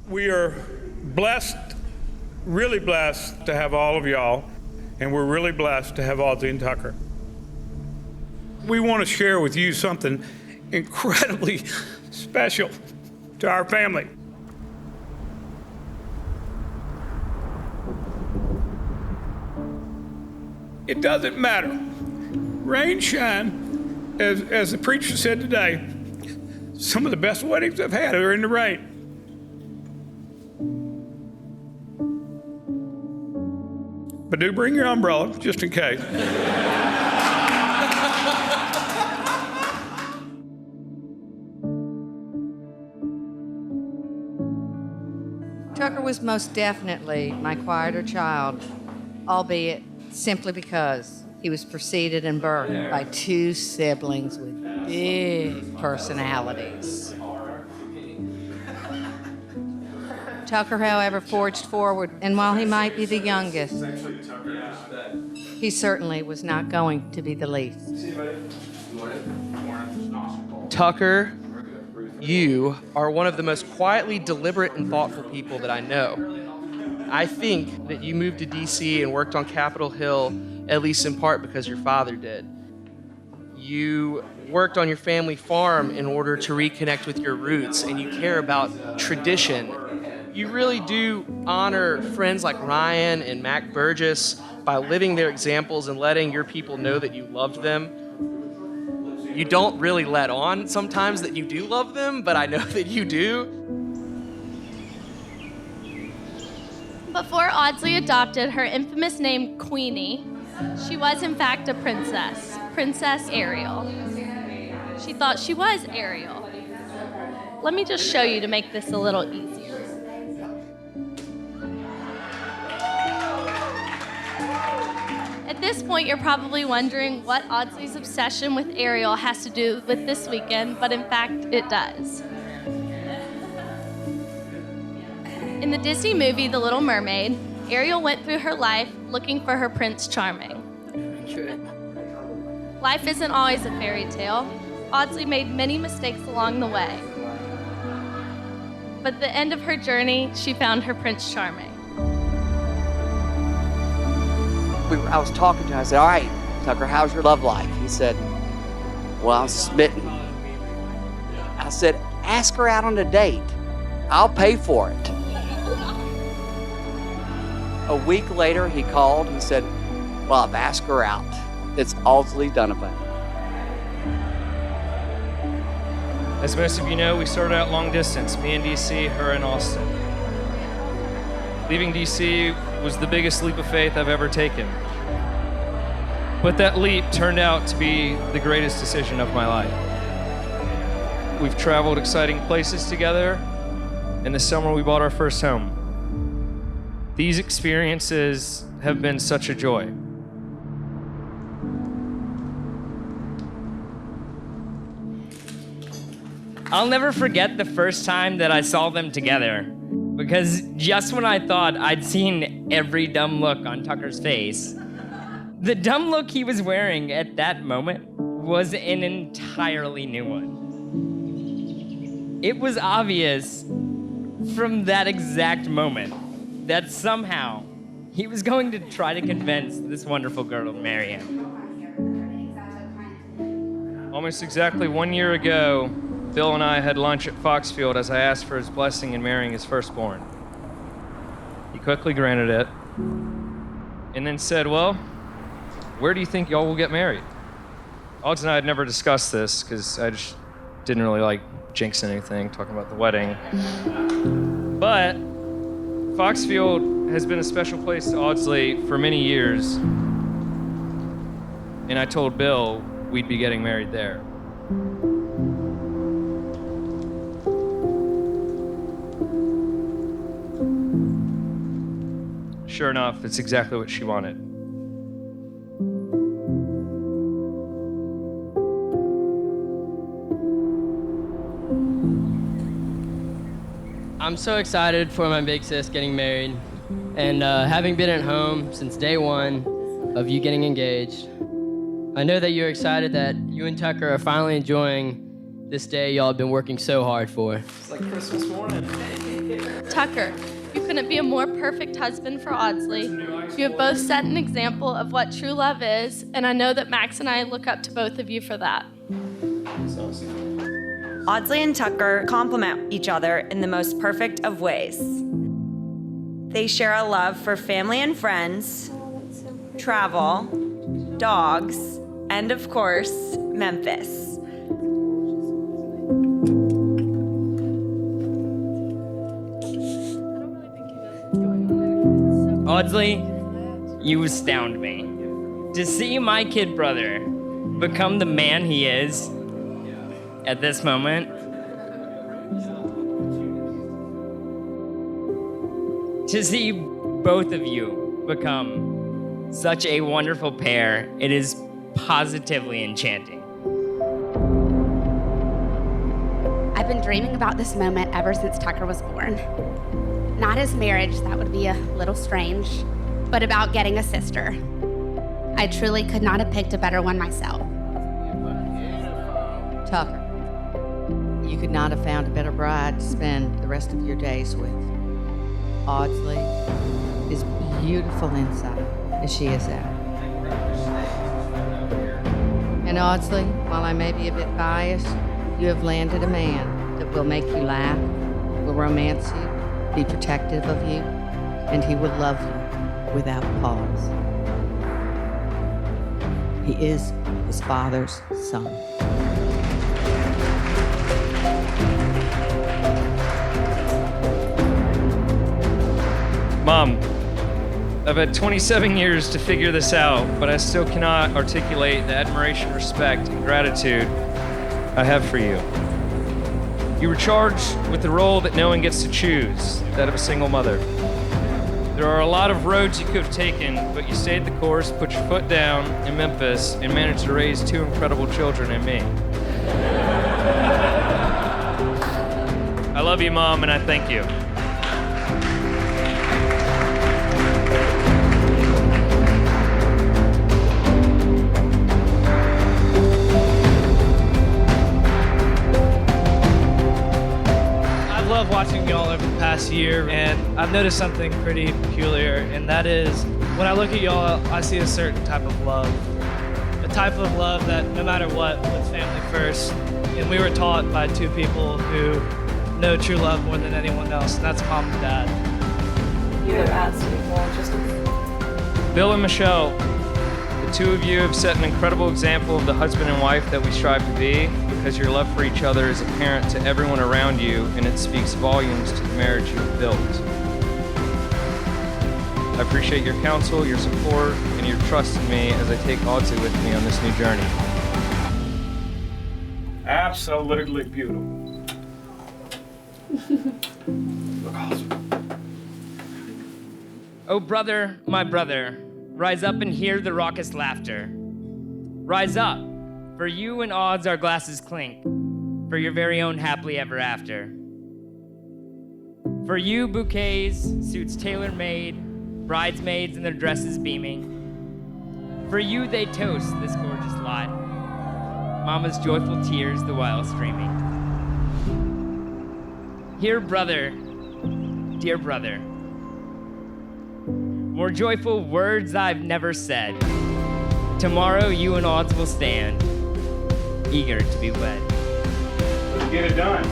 We are blessed, really blessed to have all of y'all, and we're really blessed to have AUDSLEY and TUCKER. We want to share with you something incredibly special to our family. It doesn't matter. Rain, shine, as the preacher said today, some of the best weddings I've had are in the rain. But do bring your umbrella, just in case. Tucker was most definitely my quieter child, albeit simply because he was preceded and birthed by two siblings with big personalities. Tucker, however, forged forward, and while he might be the youngest, he certainly was not going to be the least. Tucker, you are one of the most quietly deliberate and thoughtful people that I know. I think that you moved to D.C. and worked on Capitol Hill, at least in part because your father did. You worked on your family farm in order to reconnect with your roots, and you care about tradition. You really do honor friends like Ryan and Mac Burgess by living their examples and letting your people know that you loved them. You don't really let on sometimes that you do love them, but I know that you do. Before AUDSLEY adopted her infamous name Queenie, she was in fact a princess, Princess Ariel. She thought she was Ariel. Let me just show you to make this a little easier. At this point, you're probably wondering what AUDSLEY's obsession with Ariel has to do with this weekend, but in fact, it does. In the Disney movie, The Little Mermaid, Ariel went through her life looking for her Prince Charming. Life isn't always a fairy tale. AUDSLEY made many mistakes along the way. But at the end of her journey, she found her Prince Charming. I was talking to him. I said, all right, Tucker, how's your love life? He said, well, I'm smitten. I said, ask her out on a date. I'll pay for it. A week later, he called and said, well, I've asked her out. It's AUDSLEY Donovan. As most of you know, we started out long distance, me in DC, her in Austin. Leaving DC was the biggest leap of faith I've ever taken. But that leap turned out to be the greatest decision of my life. We've traveled exciting places together. In the summer, we bought our first home. These experiences have been such a joy. I'll never forget the first time that I saw them together, because just when I thought I'd seen every dumb look on Tucker's face, the dumb look he was wearing at that moment was an entirely new one. It was obvious from that exact moment that somehow he was going to try to convince this wonderful girl to marry him. Almost exactly 1 year ago, Bill and I had lunch at Foxfield as I asked for his blessing in marrying his firstborn. He quickly granted it, and then said, well, where do you think y'all will get married? AUDSLEY and I had never discussed this, because I just didn't really like jinxing anything, talking about the wedding. But Foxfield has been a special place to AUDSLEY for many years, and I told Bill we'd be getting married there. Sure enough, it's exactly what she wanted. I'm so excited for my big sis getting married, and having been at home since day one of you getting engaged, I know that you're excited that you and Tucker are finally enjoying this day y'all have been working so hard for. It's like Christmas morning. Tucker, you couldn't be a more perfect husband for Audsley. You have both set an example of what true love is, and I know that Max and I look up to both of you for that. Audsley and Tucker complement each other in the most perfect of ways. They share a love for family and friends, travel, dogs, and of course, Memphis. Audsley, you astound me. To see my kid brother become the man he is at this moment, to see both of you become such a wonderful pair, it is positively enchanting. I've been dreaming about this moment ever since Tucker was born. Not his marriage, that would be a little strange, but about getting a sister. I truly could not have picked a better one myself. Tucker, you could not have found a better bride to spend the rest of your days with. Audsley is beautiful inside as she is out. And Audsley, while I may be a bit biased, you have landed a man that will make you laugh, will romance you, be protective of you, and he will love you without pause. He is his father's son. Mom, I've had 27 years to figure this out, but I still cannot articulate the admiration, respect, and gratitude I have for you. You were charged with the role that no one gets to choose, that of a single mother. There are a lot of roads you could have taken, but you stayed the course, put your foot down in Memphis, and managed to raise two incredible children in me. I love you, Mom, and I thank you. I love watching y'all over the past year, and I've noticed something pretty peculiar, and that is when I look at y'all, I see a certain type of love. A type of love that no matter what, puts family first. And we were taught by two people who know true love more than anyone else, and that's Mom and Dad. You have absolutely more just Bill and Michelle, the two of you have set an incredible example of the husband and wife that we strive to be, because your love for each other is apparent to everyone around you, and it speaks volumes to the marriage you have built. I appreciate your counsel, your support, and your trust in me as I take Audsley with me on this new journey. Absolutely beautiful. Look awesome. Oh, brother, my brother, rise up and hear the raucous laughter. Rise up, for you and odds our glasses clink, for your very own happily ever after. For you, bouquets, suits tailor-made, bridesmaids in their dresses beaming. For you, they toast this gorgeous lot, Mama's joyful tears the while streaming. Here, brother, dear brother, more joyful words I've never said. Tomorrow you and odds will stand, eager to be wed. Let's get it done.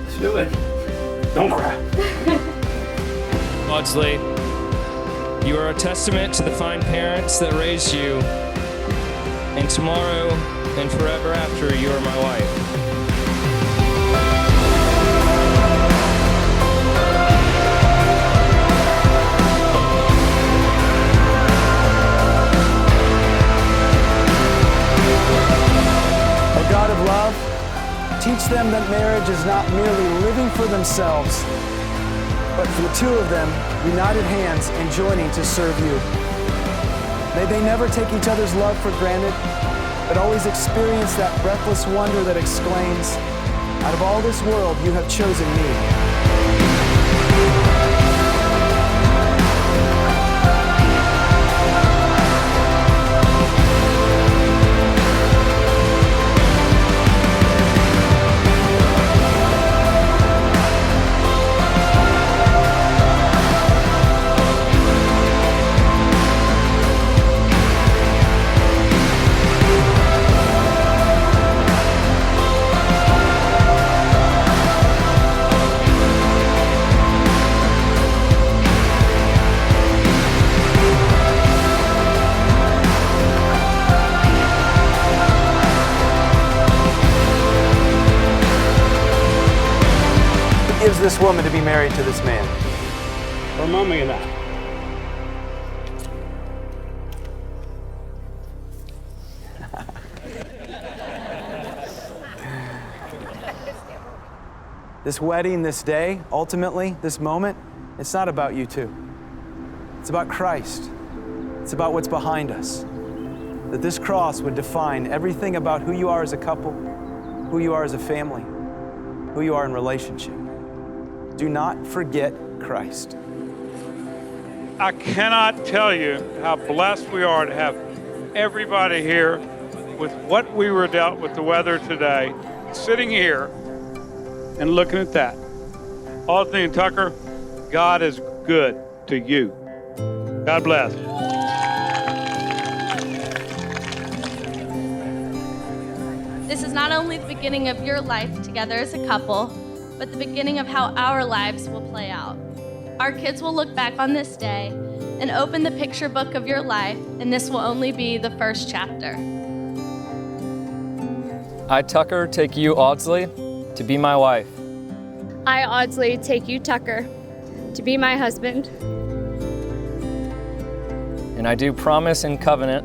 Let's do it. Don't cry. Audsley, you are a testament to the fine parents that raised you, and tomorrow and forever after, you are my wife. O God of love, teach them that marriage is not merely living for themselves, but for the two of them, united hands and joining to serve you. May they never take each other's love for granted, but always experience that breathless wonder that exclaims, out of all this world, you have chosen me. this woman to be married to this man? For Mommy and I. This wedding, this day, ultimately, this moment, it's not about you two. It's about Christ. It's about what's behind us. That this cross would define everything about who you are as a couple, who you are as a family, who you are in relationship. Do not forget Christ. I cannot tell you how blessed we are to have everybody here with what we were dealt with the weather today, sitting here and looking at that. Audsley and Tucker, God is good to you. God bless. This is not only the beginning of your life together as a couple, but the beginning of how our lives will play out. Our kids will look back on this day and open the picture book of your life, and this will only be the first chapter. I, Tucker, take you, Audsley, to be my wife. I, Audsley, take you, Tucker, to be my husband. And I do promise and covenant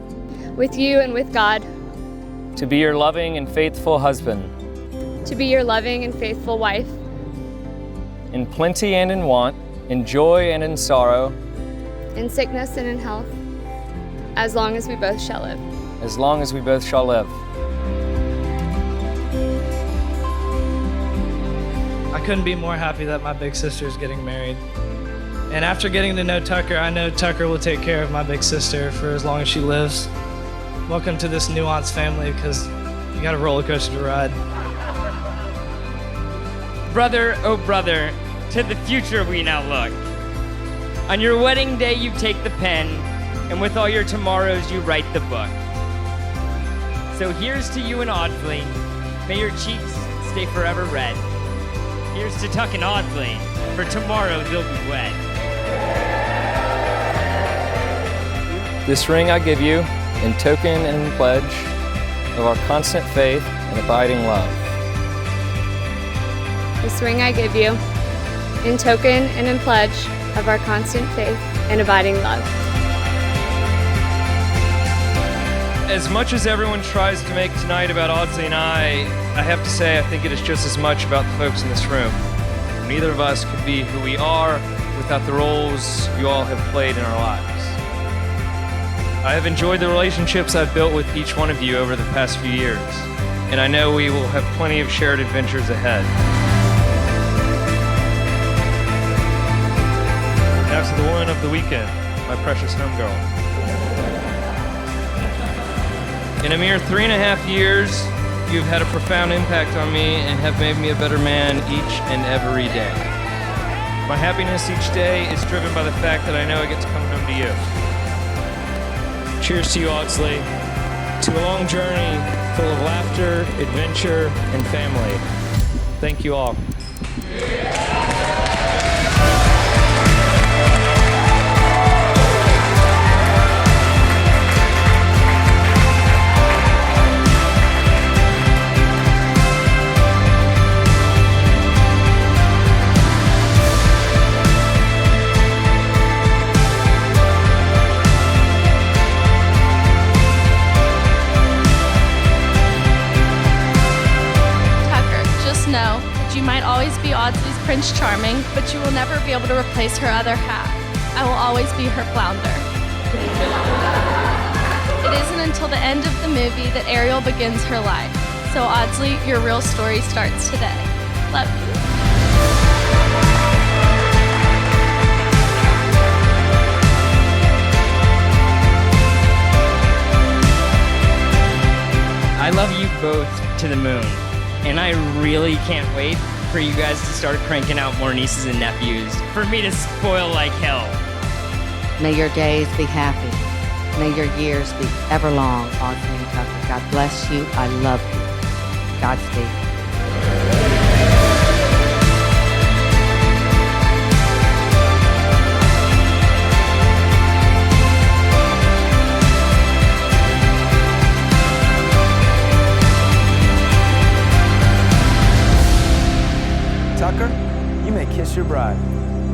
With you and with God, to be your loving and faithful husband, to be your loving and faithful wife, in plenty and in want, in joy and in sorrow, in sickness and in health, as long as we both shall live. as long as we both shall live. I couldn't be more happy that my big sister is getting married. And after getting to know Tucker, I know Tucker will take care of my big sister for as long as she lives. Welcome to this nuanced family, because you got a roller coaster to ride. Brother, oh brother, to the future we now look. On your wedding day you take the pen, and with all your tomorrows you write the book. So here's to you and Audsley, may your cheeks stay forever red. Here's to Tuck and Audsley, for tomorrow they'll be wed. This ring I give you in token and in pledge of our constant faith and abiding love. This ring I give you, in token and in pledge of our constant faith and abiding love. As much as everyone tries to make tonight about Audsley and I have to say I think it is just as much about the folks in this room. Neither of us could be who we are without the roles you all have played in our lives. I have enjoyed the relationships I've built with each one of you over the past few years, and I know we will have plenty of shared adventures ahead. Now to the woman of the weekend, my precious homegirl. In a mere 3.5 years, you've had a profound impact on me and have made me a better man each and every day. My happiness each day is driven by the fact that I know I get to come home to you. Cheers to you, Audsley, to a long journey full of laughter, adventure, and family. Thank you all. Know that you might always be Audsley's Prince Charming, but you will never be able to replace her other half. I will always be her flounder. It isn't until the end of the movie that Ariel begins her life. So Audsley, your real story starts today. Love you. I love you both to the moon. And I really can't wait for you guys to start cranking out more nieces and nephews for me to spoil like hell. May your days be happy. May your years be ever long, Audsley and Tucker. God bless you. I love you. Godspeed. Tucker, you may kiss your bride.